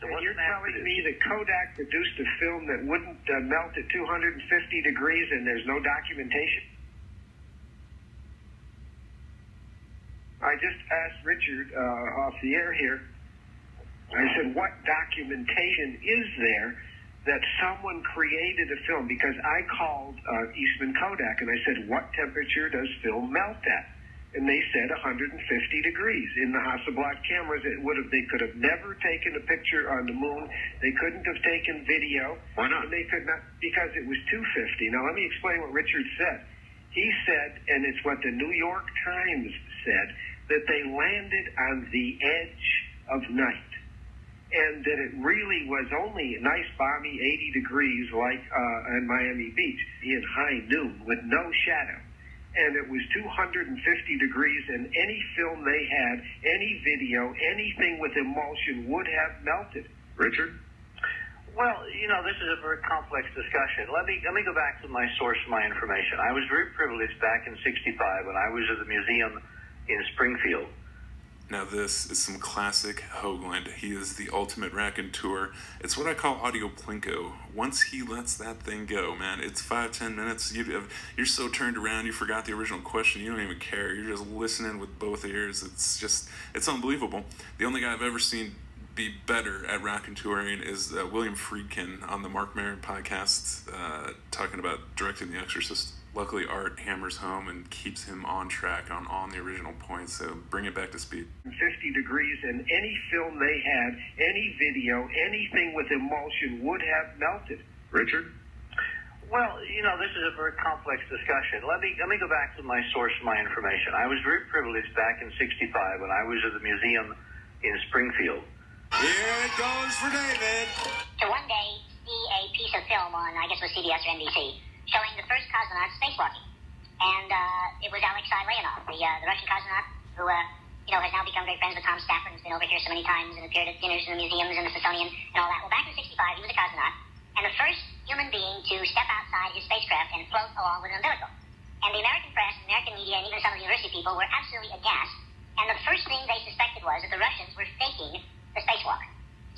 And you're telling me that Kodak produced a film that wouldn't melt at 250 degrees and there's no documentation? I just asked Richard off the air here, I said, what documentation is there that someone created a film? Because I called Eastman Kodak and I said, what temperature does film melt at? And they said 150 degrees. In the Hasselblad cameras, they could have never taken a picture on the moon. They couldn't have taken video. Why not? And they could not, because it was 250. Now, let me explain what Richard said. He said, and it's what the New York Times said, that they landed on the edge of night. And that it really was only a nice balmy 80 degrees like on Miami Beach in high noon with no shadow. And it was 250 degrees, and any film they had, any video, anything with emulsion would have melted. Richard? Well, this is a very complex discussion. Let me go back to my source of my information. I was very privileged back in '65 when I was at the museum in Springfield. Now this is some classic Hoagland. He is the ultimate raconteur. It's what I call audio plinko. Once he lets that thing go, man, it's 5-10 minutes. You're so turned around, you forgot the original question. You don't even care. You're just listening with both ears. It's unbelievable. The only guy I've ever seen be better at raconteuring is William Friedkin on the Mark Maron podcast, talking about directing The Exorcist. Luckily, Art hammers home and keeps him on track on the original points, so bring it back to speed. 50 degrees, and any film they had, any video, anything with emulsion would have melted. Richard? Well, this is a very complex discussion. Let me go back to my source of my information. I was very privileged back in '65 when I was at the museum in Springfield. Here it goes for David. To one day see a piece of film on, I guess it was CBS or NBC, showing the first cosmonaut spacewalking. And it was Alexei Leonov, the Russian cosmonaut who, has now become great friends with Tom Stafford and has been over here so many times and appeared at dinners in the museums and the Smithsonian and all that. Well, back in '65, he was a cosmonaut and the first human being to step outside his spacecraft and float along with an umbilical. And the American press, the American media, and even some of the university people were absolutely aghast. And the first thing they suspected was that the Russians were faking the spacewalk.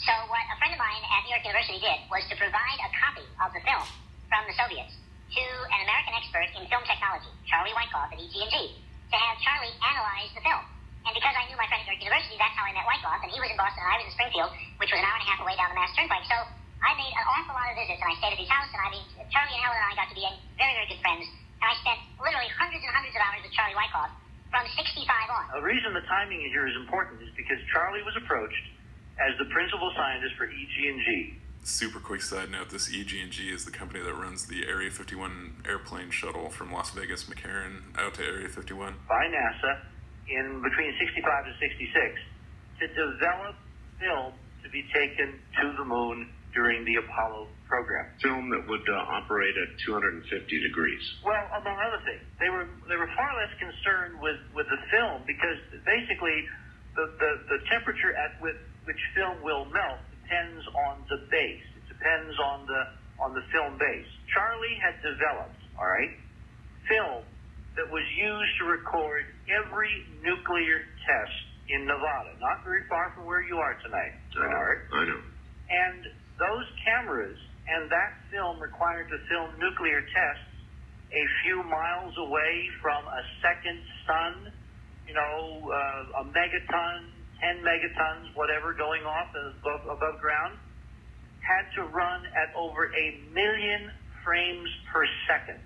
So what a friend of mine at New York University did was to provide a copy of the film from the Soviets to an American expert in film technology, Charlie Wyckoff at EG&G, to have Charlie analyze the film. And because I knew my friend at New York University, that's how I met Wyckoff, and he was in Boston and I was in Springfield, which was an hour and a half away down the Mass Turnpike. So I made an awful lot of visits, and I stayed at his house, and Charlie and Helen and I got to be very, very good friends, and I spent literally hundreds and hundreds of hours with Charlie Wyckoff from '65 on. The reason the timing here is important is because Charlie was approached as the principal scientist for EG&G. Super quick side note, this EG&G is the company that runs the Area 51 airplane shuttle from Las Vegas McCarran out to Area 51. By NASA in between '65 and '66 to develop film to be taken to the moon during the Apollo program. Film that would operate at 250 degrees. Well, among other things, they were far less concerned with the film because basically the temperature at which film will melt depends on the base. It depends on the film base. Charlie had developed, film that was used to record every nuclear test in Nevada, not very far from where you are tonight. I know. And those cameras and that film required to film nuclear tests a few miles away from a second sun, a megaton, 10 megatons, whatever, going off above ground, had to run at over 1 million frames per second.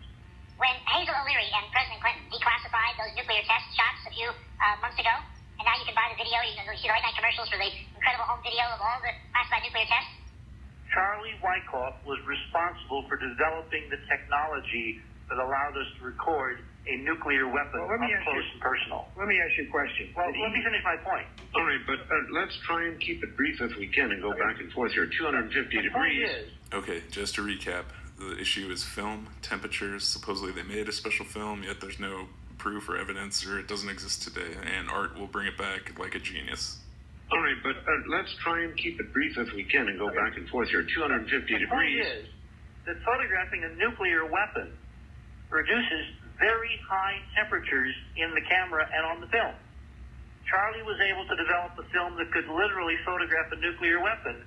When Hazel O'Leary and President Clinton declassified those nuclear test shots a few months ago, and now you can buy the video, you can see the late night commercials for the incredible home video of all the classified nuclear tests. Charlie Wyckoff was responsible for developing the technology that allowed us to record a nuclear weapon up close and personal. Let me ask you a question. Well, let me finish my point. All right, but let's try and keep it brief if we can and go back and forth here. 250 degrees. Okay, just to recap, the issue is film, temperatures. Supposedly they made a special film, yet there's no proof or evidence, or it doesn't exist today, and Art will bring it back like a genius. All right, but let's try and keep it brief if we can and go back and forth here. 250 degrees. The point is that photographing a nuclear weapon produces very high temperatures in the camera and on the film. Charlie was able to develop a film that could literally photograph a nuclear weapon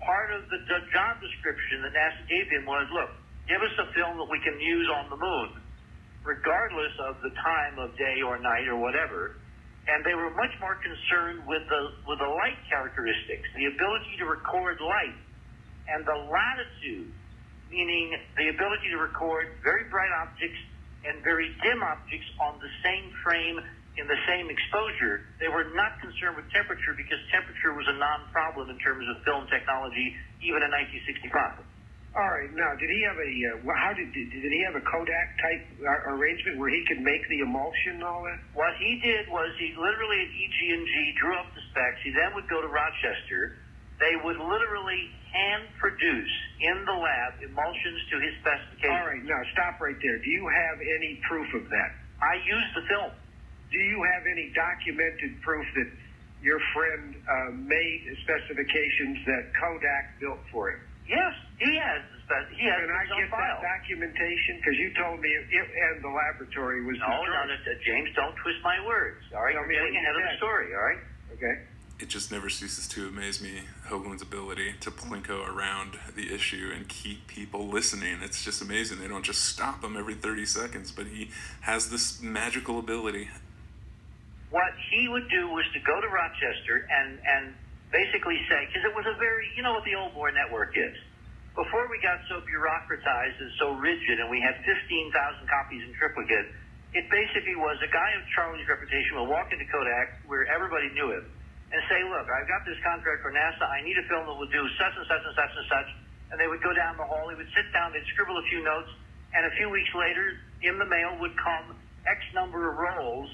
part of the job description that NASA gave him was, look, give us a film that we can use on the moon, regardless of the time of day or night or whatever. And they were much more concerned with the light characteristics, the ability to record light, and the latitude, meaning the ability to record very bright objects and very dim objects on the same frame in the same exposure. They were not concerned with temperature because temperature was a non-problem in terms of film technology, even in 1965. All right. Now, did he have did he have a Kodak type arrangement where he could make the emulsion and all that? What he did was he literally at EG&G drew up the specs. He then would go to Rochester. They would literally hand produce in the lab emulsions to his specifications. All right. Now, stop right there. Do you have any proof of that? I used the film. Do you have any documented proof that your friend made specifications that Kodak built for him? Yes, he has. He has. Can I get that documentation? Because you told me it and the laboratory was destroyed. No, James, don't twist my words. All right, you're getting ahead of the story. All right. Okay. It just never ceases to amaze me, Hoagland's ability to plinko around the issue and keep people listening. It's just amazing. They don't just stop him every 30 seconds, but he has this magical ability. What he would do was to go to Rochester and basically say, because it was a very, you know what the old boy network is. Before we got so bureaucratized and so rigid and we had 15,000 copies in triplicate, it basically was a guy of Charlie's reputation would walk into Kodak, where everybody knew him, and say, look, I've got this contract for NASA. I need a film that will do such and such and such and such. And they would go down the hall. He would sit down. They'd scribble a few notes. And a few weeks later, in the mail would come X number of rolls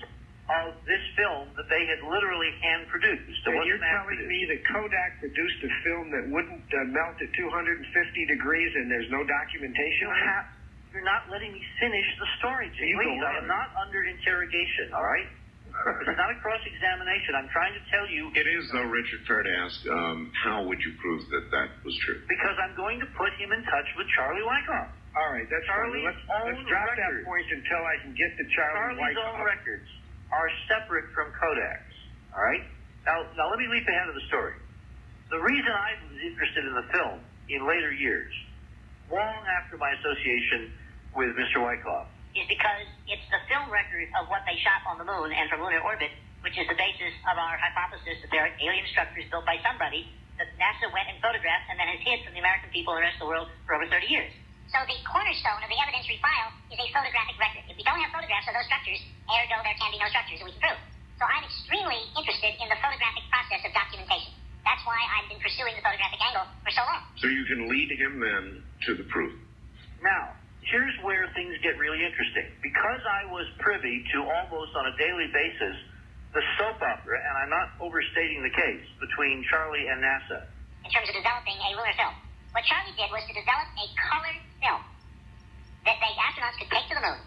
of this film that they had literally hand-produced. And you're telling me that Kodak produced a film that wouldn't melt at 250 degrees and there's no documentation? You're not letting me finish the story, Jay. Please, I am not under interrogation, all right? This is not a cross-examination. I'm trying to tell you... It is, though, Richard, fair to ask, how would you prove that that was true? Because I'm going to put him in touch with Charlie Wyckoff. All right, that's Charlie's fine. Let's drop that point until I can get to Charlie Wyckoff. Charlie's own records are separate from Kodak's, all right? Now let me leap ahead of the story. The reason I was interested in the film in later years, long after my association with Mr. Wyckoff, is because it's the film record of what they shot on the moon and from lunar orbit, which is the basis of our hypothesis that there are alien structures built by somebody that NASA went and photographed and then has hid from the American people and the rest of the world for over 30 years. So the cornerstone of the evidentiary file is a photographic record. If we don't have photographs of those structures, ergo there can be no structures that we can prove. So I'm extremely interested in the photographic process of documentation. That's why I've been pursuing the photographic angle for so long. So you can lead him then to the proof. Now, here's where things get really interesting. Because I was privy to almost on a daily basis the soap opera, and I'm not overstating the case, between Charlie and NASA. In terms of developing a lunar film. What Charlie did was to develop a colored film that the astronauts could take to the moon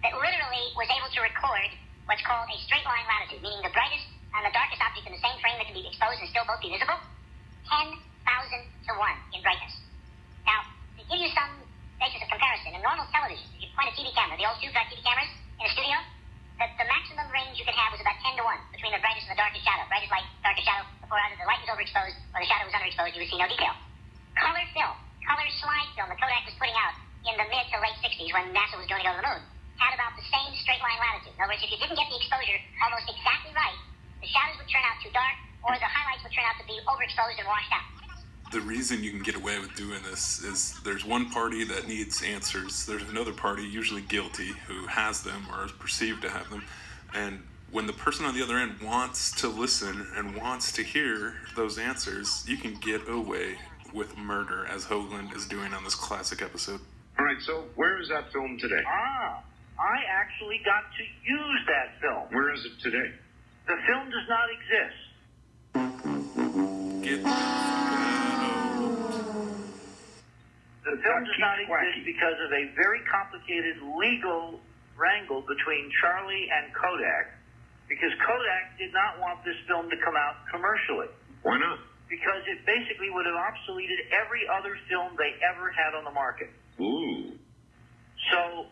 that literally was able to record what's called a straight line latitude, meaning the brightest and the darkest object in the same frame that can be exposed and still both be visible, 10,000 to 1 in brightness. Now, to give you some basis of comparison, in normal television, if you point a TV camera, the old tube-type TV cameras in a studio, the maximum range you could have was about 10 to 1 between the brightest and the darkest shadow. Brightest light, darkest shadow, before either the light was overexposed or the shadow was underexposed, you would see no detail. Color film, color slide film that Kodak was putting out in the mid to late 60s when NASA was going to go to the moon, had about the same straight line latitude. In other words, if you didn't get the exposure almost exactly right, the shadows would turn out too dark or the highlights would turn out to be overexposed and washed out. The reason you can get away with doing this is there's one party that needs answers. There's another party, usually guilty, who has them or is perceived to have them. And when the person on the other end wants to listen and wants to hear those answers, you can get away with murder, as Hoagland is doing on this classic episode. All right, so where is that film today? I actually got to use that film. Where is it today? The film does not exist. Get the fuck out. The film does not exist because of a very complicated legal wrangle between Charlie and Kodak, because Kodak did not want this film to come out commercially. Why not? Because it basically would have obsoleted every other film they ever had on the market. Ooh. So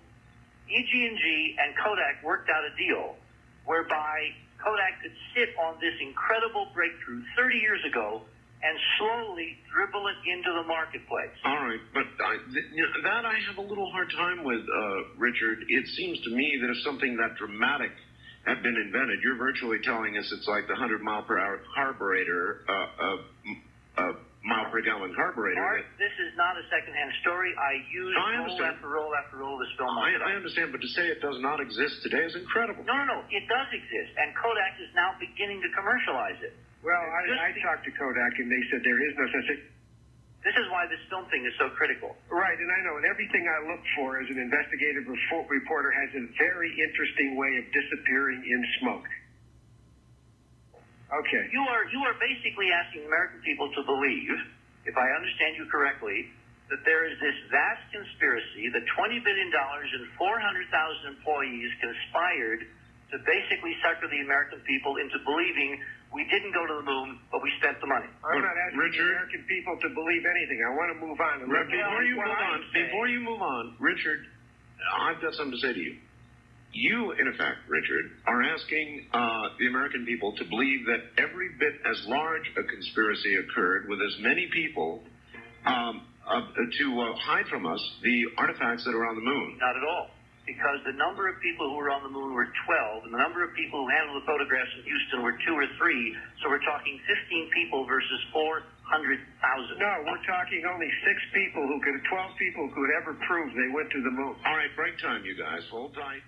EG&G and Kodak worked out a deal whereby Kodak could sit on this incredible breakthrough 30 years ago and slowly dribble it into the marketplace. All right, but that I have a little hard time with, Richard. It seems to me that if something that dramatic had been invented, you're virtually telling us it's like the 100-mile-per-hour carburetor, mile-per-gallon carburetor. Art, this is not a secondhand story. I used roll after roll after roll of this film. I understand, but to say it does not exist today is incredible. No. It does exist, and Kodak is now beginning to commercialize it. Well, I talked to Kodak, and they said there is no such thing. This is why this film thing is so critical. Right, and I know, and everything I look for as an investigative reporter has a very interesting way of disappearing in smoke. Okay. You are basically asking American people to believe, if I understand you correctly, that there is this vast conspiracy that $20 billion and 400,000 employees conspired to basically sucker the American people into believing we didn't go to the moon, but we spent the money. I'm not asking the American people to believe anything. I want to move on. Before you move on, Richard, I've got something to say to you. You, in effect, Richard, are asking the American people to believe that every bit as large a conspiracy occurred with as many people to hide from us the artifacts that are on the moon. Not at all. Because the number of people who were on the moon were 12, and the number of people who handled the photographs in Houston were 2 or 3, so we're talking 15 people versus 400,000. No, we're talking only 12 people who could ever prove they went to the moon. All right, break time, you guys. Hold tight.